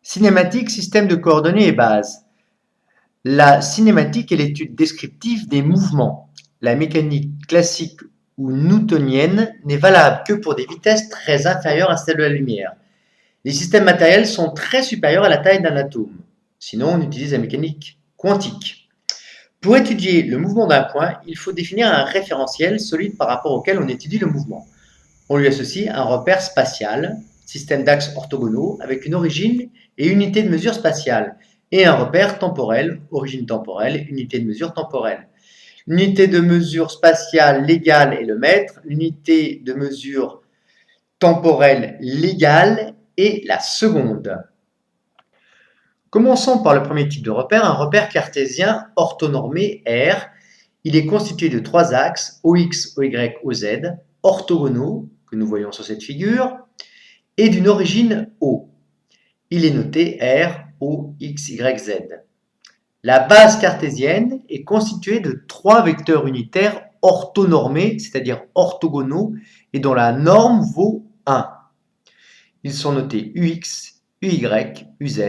Cinématique, système de coordonnées et base. La cinématique est l'étude descriptive des mouvements. La mécanique classique ou newtonienne n'est valable que pour des vitesses très inférieures à celles de la lumière. Les systèmes matériels sont très supérieurs à la taille d'un atome. Sinon, on utilise la mécanique quantique. Pour étudier le mouvement d'un point, il faut définir un référentiel solide par rapport auquel on étudie le mouvement. On lui associe un repère spatial, système d'axes orthogonaux avec une origine et unité de mesure spatiale, et un repère temporel, origine temporelle, unité de mesure temporelle. L'unité de mesure spatiale légale est le mètre, l'unité de mesure temporelle légale est la seconde. Commençons par le premier type de repère, un repère cartésien orthonormé R. Il est constitué de trois axes, OX, OY, OZ, orthogonaux, que nous voyons sur cette figure, et d'une origine O. Il est noté R, O, X, Y, Z. La base cartésienne est constituée de trois vecteurs unitaires orthonormés, c'est-à-dire orthogonaux, et dont la norme vaut 1. Ils sont notés UX, UY, UZ,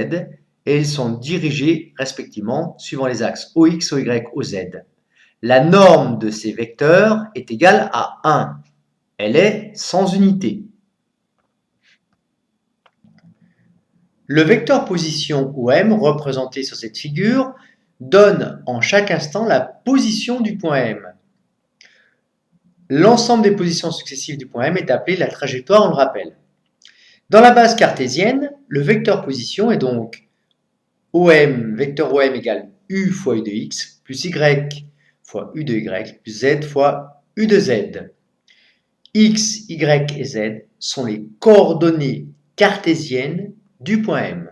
et ils sont dirigés respectivement suivant les axes OX, OY, OZ. La norme de ces vecteurs est égale à 1. Elle est sans unité. Le vecteur position OM, représenté sur cette figure, donne en chaque instant la position du point M. L'ensemble des positions successives du point M est appelé la trajectoire, on le rappelle. Dans la base cartésienne, le vecteur position est donc OM, vecteur OM égale U fois U de X, plus Y fois U de Y, plus Z fois U de Z. X, Y et Z sont les coordonnées cartésiennes du point M.